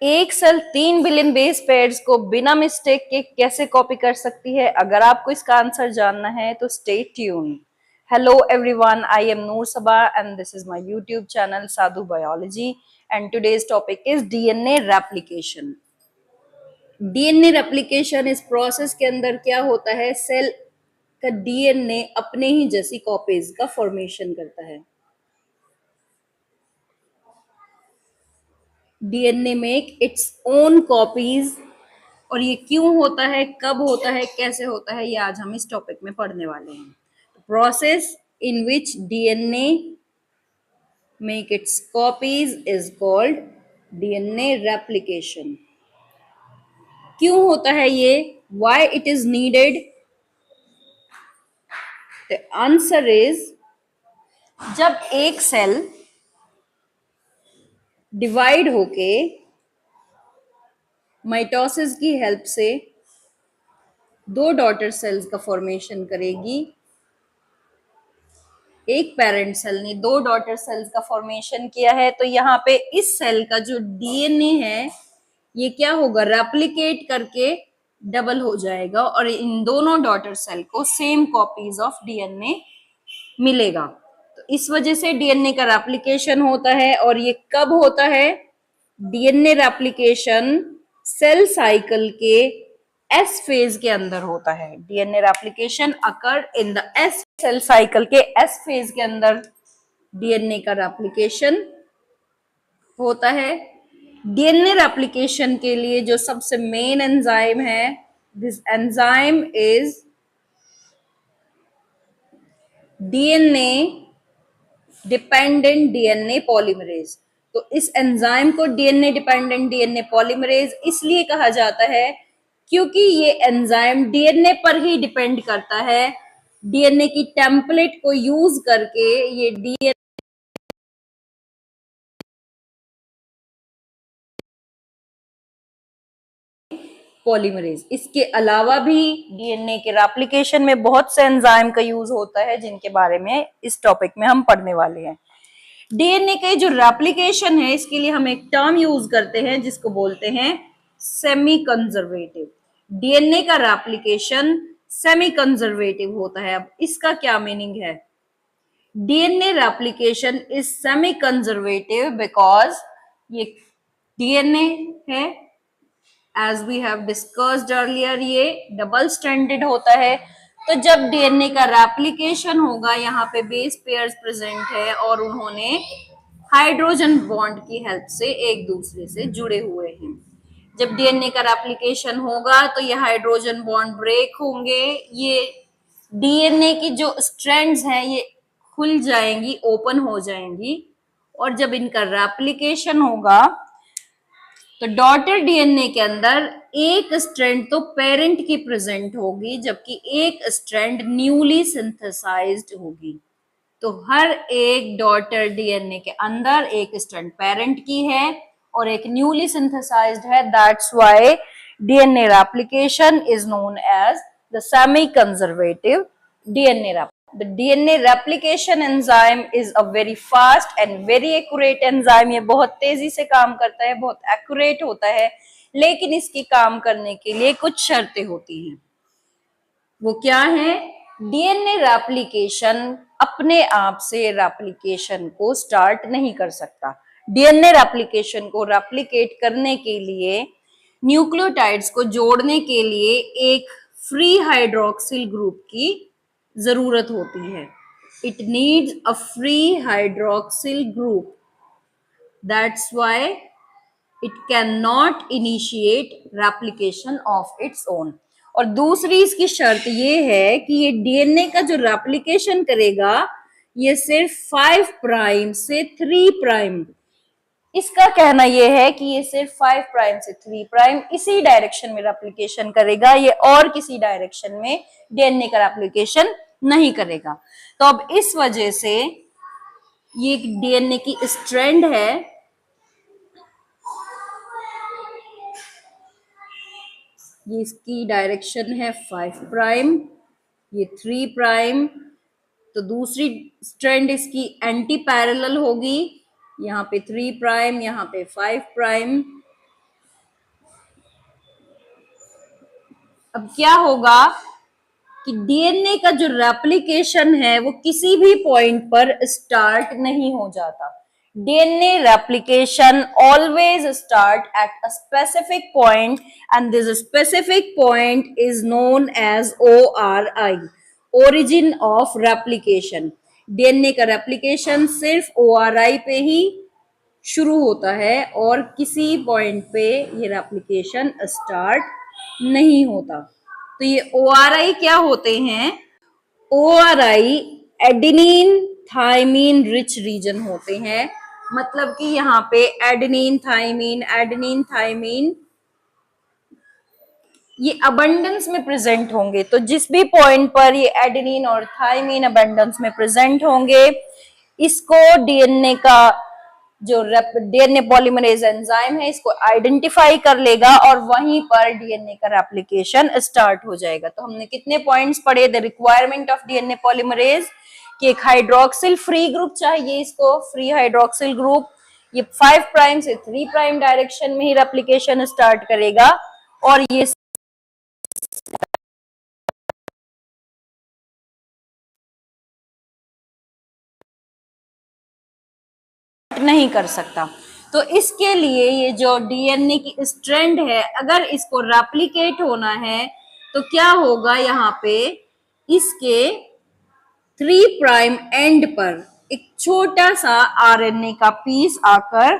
एक cell 3 billion base pairs को बिना मिस्टेक के कैसे कॉपी कर सकती है? अगर आपको इसका आंसर जानना है तो stay tune. Hello everyone, I am Noor Saba and this is my YouTube channel Sadhu biology and today's topic is DNA replication. DNA replication इस प्रोसेस के अंदर क्या होता है? सेल का डीएनए अपने ही जैसी कॉपीज का फॉर्मेशन करता है। DNA make its own copies. और ये क्यों होता है, कब होता है, कैसे होता है, ये आज हम इस टॉपिक में पढ़ने वाले हैं। Process in which DNA make it's copies is called DNA replication. क्यों होता है ये? Why it is needed? The answer is, जब एक सेल डिवाइड होके माइटोसिस की हेल्प से दो डॉटर सेल्स का फॉर्मेशन करेगी, एक पेरेंट सेल ने दो डॉटर सेल्स का फॉर्मेशन किया है, तो यहाँ पे इस सेल का जो डीएनए है ये क्या होगा? रेप्लिकेट करके डबल हो जाएगा और इन दोनों डॉटर सेल को सेम कॉपीज ऑफ डीएनए मिलेगा। तो इस वजह से डीएनए का रेप्लिकेशन होता है। और ये कब होता है? डीएनए रेप्लिकेशन सेल साइकिल के एस फेज के अंदर होता है। DNA replication occur in the S cell cycle के एस फेज के अंदर डीएनए का रेप्लिकेशन होता है। डीएनए रेप्लिकेशन के लिए जो सबसे मेन एंजाइम है, this enzyme is DNA dependent DNA polymerase. तो इस एंजाइम को डीएनए डिपेंडेंट डीएनए पॉलीमरेज इसलिए कहा जाता है क्योंकि ये एंजाइम डीएनए पर ही डिपेंड करता है। डीएनए की टेम्पलेट को यूज करके ये डीएनए पॉलीमरेज। इसके अलावा भी डीएनए के रेप्लिकेशन में बहुत से एंजाइम का यूज होता है जिनके बारे में इस टॉपिक में हम पढ़ने वाले हैं। डीएनए के जो रेप्लिकेशन है इसके लिए हम एक टर्म यूज करते हैं जिसको बोलते हैं सेमी कंजर्वेटिव। डीएनए का रेप्लिकेशन सेमी कंजर्वेटिव होता है। अब इसका क्या मीनिंग है? DNA replication is semi conservative because ये डीएनए है, as we have discussed earlier, ये डबल स्ट्रैंडेड होता है। तो जब डीएनए का रेप्लिकेशन होगा, यहाँ पे बेस पेयर्स प्रेजेंट है और उन्होंने हाइड्रोजन बॉन्ड की हेल्प से एक दूसरे से जुड़े हुए हैं। जब डीएनए का रेप्लिकेशन होगा तो ये हाइड्रोजन बॉन्ड ब्रेक होंगे, ये डीएनए की जो स्ट्रैंड्स हैं ये खुल जाएंगी, ओपन हो जाएंगी। और जब इनका रेप्लिकेशन होगा तो डॉटर डीएनए के अंदर एक स्ट्रैंड तो पेरेंट की प्रेजेंट होगी जबकि एक स्ट्रैंड न्यूली सिंथेसाइज्ड होगी। तो हर एक डॉटर डीएनए के अंदर एक स्ट्रैंड पेरेंट की है और एक न्यूली सिंथेसाइज्ड है। That's why DNA replication is known as the semi conservative DNA replication. The DNA replication enzyme is a very fast and very accurate enzyme। ये बहुत तेजी से काम करता है, बहुत एक्यूरेट होता है, लेकिन इसकी काम करने के लिए कुछ शर्तें होती हैं। वो क्या है? डीएनए रेप्लिकेशन अपने आप से रेप्लिकेशन को स्टार्ट नहीं कर सकता। डीएनए रेप्लिकेशन को रेप्लिकेट करने के लिए, न्यूक्लियोटाइड्स को जोड़ने के लिए एक फ्री हाइड्रोक्सिल ग्रुप की जरूरत होती है। It needs a free hydroxyl group. That's why it can not initiate replication of its own. और दूसरी इसकी शर्त ये है कि ये डीएनए का जो रेप्लिकेशन करेगा ये सिर्फ 5 प्राइम से 3 प्राइम, इसका कहना यह है कि ये सिर्फ 5 प्राइम से 3 प्राइम इसी डायरेक्शन में रेप्लिकेशन करेगा, ये और किसी डायरेक्शन में डीएनए का रेप्लिकेशन नहीं करेगा। तो अब इस वजह से ये डीएनए की स्ट्रैंड है, ये इसकी डायरेक्शन है 5 प्राइम, ये 3 प्राइम। तो दूसरी स्ट्रैंड इसकी एंटी पैरेलल होगी, यहाँ पे 3 प्राइम, यहाँ पे 5 प्राइम। अब क्या होगा कि डीएनए का जो रेप्लिकेशन है वो किसी भी पॉइंट पर स्टार्ट नहीं हो जाता। DNA replication always start at a specific point and this specific point is known as ORI, origin of replication. DNA का रेप्लिकेशन सिर्फ ORI पे ही शुरू होता है और किसी पॉइंट पे ये रेप्लिकेशन स्टार्ट नहीं होता। तो ये ORI क्या होते हैं? ORI adenine thymine rich region होते हैं। मतलब कि यहाँ पे एडेनिन थायमीन ये अबंडेंस में प्रेजेंट होंगे। तो जिस भी पॉइंट पर ये एडेनिन और थायमीन अबंडेंस में प्रेजेंट होंगे, इसको डीएनए का जो डीएनए पॉलीमरेज एंजाइम है इसको आइडेंटिफाई कर लेगा और वहीं पर डीएनए का रेप्लिकेशन स्टार्ट हो जाएगा। तो हमने कितने पॉइंट्स पढ़े? The requirement of DNA polymerase कि एक हाइड्रोक्सिल फ्री ग्रुप चाहिए, इसको फ्री हाइड्रोक्सिल ग्रुप, ये 5 प्राइम से 3 प्राइम डायरेक्शन में ही रेप्लिकेशन स्टार्ट करेगा और ये नहीं कर सकता। तो इसके लिए ये जो डीएनए की स्ट्रैंड है, अगर इसको रेप्लिकेट होना है तो क्या होगा? यहाँ पे इसके 3 प्राइम एंड पर एक छोटा सा आरएनए का पीस आकर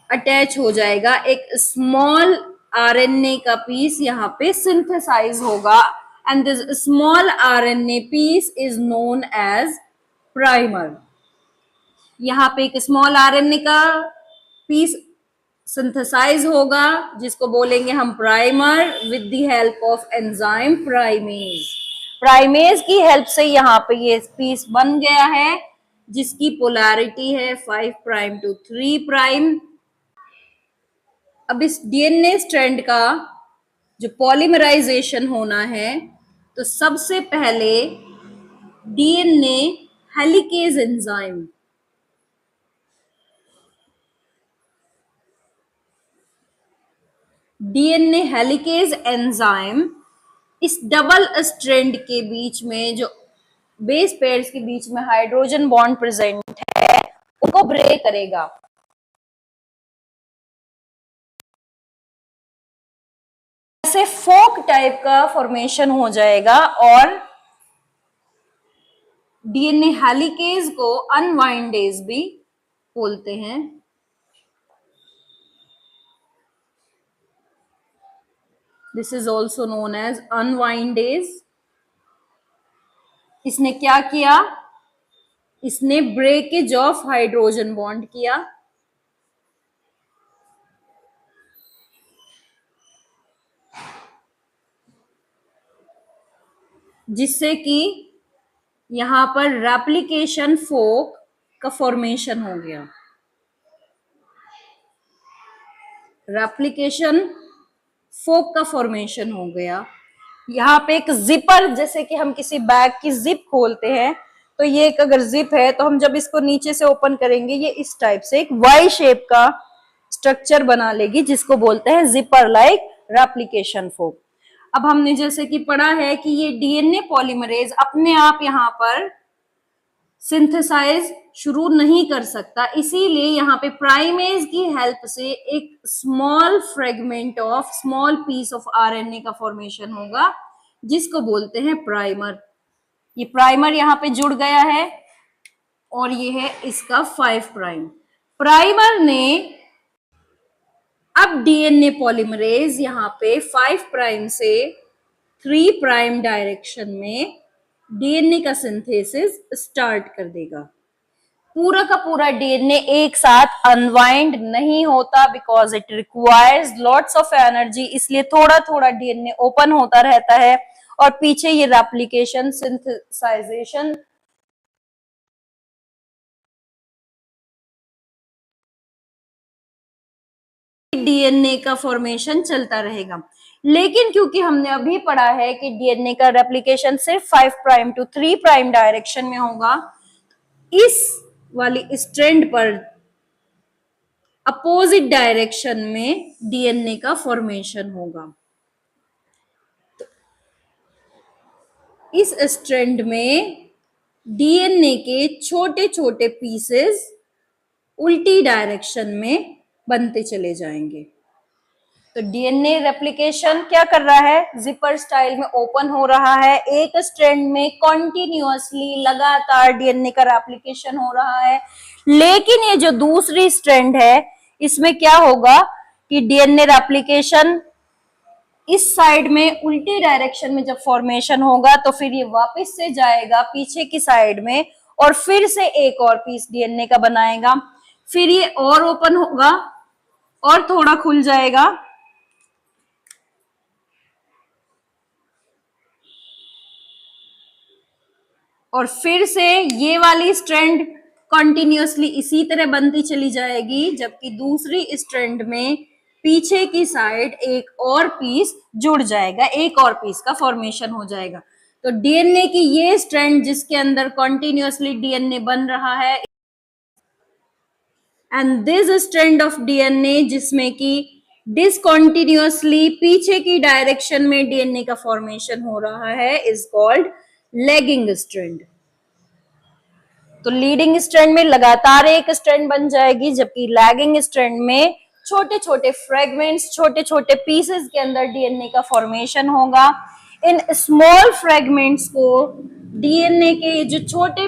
अटैच हो जाएगा। एक स्मॉल आरएनए का पीस यहाँ पे सिंथेसाइज होगा and this small RNA piece is known as primer. यहाँ पे एक स्मॉल आरएनए का पीस सिंथेसाइज होगा जिसको बोलेंगे हम primer with the help of enzyme primase. Primase की हेल्प से यहाँ पे ये पीस बन गया है जिसकी पोलैरिटी है 5 प्राइम टू 3 प्राइम। अब इस डीएनए स्ट्रैंड का जो पॉलीमराइजेशन होना है तो सबसे पहले DNA helicase enzyme DNA helicase enzyme इस डबल स्ट्रैंड के बीच में जो बेस पेयर्स के बीच में हाइड्रोजन बॉन्ड प्रेजेंट है उनको ब्रेक करेगा। ऐसे फोक टाइप का फॉर्मेशन हो जाएगा और डीएनए हेलिकेज को अनवाइंडेज भी बोलते हैं। This is also known as अनवाइंडेज। इसने क्या किया? इसने ब्रेकेज ऑफ हाइड्रोजन बॉन्ड किया। जिससे कि यहां पर रेप्लिकेशन फोक का फॉर्मेशन हो गया। रेप्लिकेशन फोक का फॉर्मेशन हो गया। यहाँ पे एक जिपर, जैसे कि हम किसी बैग की जिप खोलते हैं तो ये एक अगर जिप है तो हम जब इसको नीचे से ओपन करेंगे ये इस टाइप से एक वाई शेप का स्ट्रक्चर बना लेगी जिसको बोलते हैं जिपर लाइक रेप्लिकेशन फोक। अब हमने जैसे कि पढ़ा है कि ये डीएनए पॉलीमरेज अपने आप यहाँ पर सिंथेसाइज शुरू नहीं कर सकता, इसीलिए यहाँ पे प्राइमेज की हेल्प से एक small fragment of small piece of RNA का फॉर्मेशन होगा जिसको बोलते हैं प्राइमर। ये प्राइमर यहाँ पे जुड़ गया है और ये है इसका 5 प्राइम। प्राइमर ने अब डीएनए पॉलीमरेज यहाँ पे 5 प्राइम से 3 प्राइम डायरेक्शन में डीएनए का सिंथेसिस स्टार्ट कर देगा। पूरा का पूरा डीएनए एक साथ अनवाइंड नहीं होता because it requires lots of energy, इसलिए थोड़ा थोड़ा डीएनए ओपन होता रहता है और पीछे ये रेप्लिकेशन सिंथेसाइजेशन डीएनए का फॉर्मेशन चलता रहेगा। लेकिन क्योंकि हमने अभी पढ़ा है कि डीएनए का रेप्लिकेशन सिर्फ 5 प्राइम टू 3 प्राइम डायरेक्शन में होगा, इस वाली स्ट्रैंड पर अपोजिट डायरेक्शन में डीएनए का फॉर्मेशन होगा। इस स्ट्रैंड में डीएनए के छोटे छोटे पीसेस उल्टी डायरेक्शन में बनते चले जाएंगे। तो डीएनए रेप्लिकेशन क्या कर रहा है, जिपर स्टाइल में ओपन हो रहा है, एक स्ट्रैंड में कॉन्टिन्यूअसली लगातार डीएनए का रेप्लिकेशन हो रहा है। लेकिन ये जो दूसरी स्ट्रैंड है इसमें क्या होगा कि डीएनए रेप्लिकेशन इस साइड में उल्टी डायरेक्शन में जब फॉर्मेशन होगा तो फिर ये वापस से जाएगा पीछे की साइड में और फिर से एक और पीस डीएनए का बनाएगा, फिर ये और ओपन होगा और थोड़ा खुल जाएगा, और फिर से ये वाली स्ट्रैंड कंटिन्यूअसली इसी तरह बनती चली जाएगी, जबकि दूसरी स्ट्रैंड में पीछे की साइड एक और पीस जुड़ जाएगा, एक और पीस का फॉर्मेशन हो जाएगा। तो डीएनए की ये स्ट्रैंड जिसके अंदर कंटिन्यूअसली डीएनए बन रहा है, and this strand of DNA जिसमें कि डिसकंटिन्यूअसली पीछे की डायरेक्शन में डीएनए का फॉर्मेशन हो रहा है, इज कॉल्ड लैगिंग स्ट्रैंड। तो लीडिंग स्ट्रैंड में लगातार एक स्ट्रैंड बन जाएगी, जबकि लैगिंग स्ट्रैंड में छोटे छोटे फ्रेगमेंट्स, छोटे छोटे पीसेस के अंदर डीएनए का फॉर्मेशन होगा। इन स्मॉल फ्रेगमेंट्स को डीएनए के जो छोटे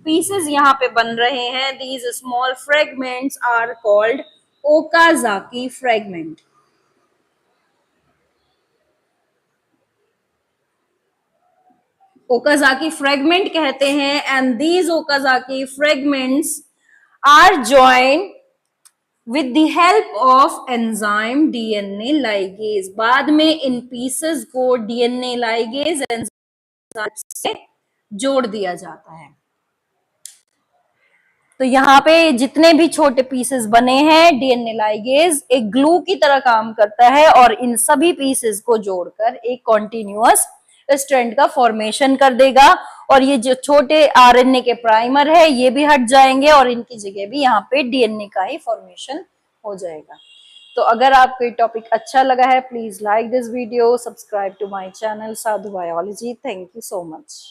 पीसेस यहाँ पे बन रहे हैं, these small fragments are called Okazaki fragment. Okazaki fragment कहते हैं, and these Okazaki fragments are joined with the help of enzyme DNA ligase। बाद में इन पीसेस को DNA ligase एंजाइम से जोड़ दिया जाता है। तो यहाँ पे जितने भी छोटे पीसेस बने हैं, डीएनए लाइगेज एक ग्लू की तरह काम करता है और इन सभी पीसेस को जोड़कर एक कॉन्टिन्यूअस स्ट्रैंड का फॉर्मेशन कर देगा, और ये जो छोटे आरएनए के प्राइमर है ये भी हट जाएंगे और इनकी जगह भी यहाँ पे डीएनए का ही फॉर्मेशन हो जाएगा। तो अगर आपको ये टॉपिक अच्छा लगा है, please like this video, subscribe to my channel Sadhu biology. Thank you so much.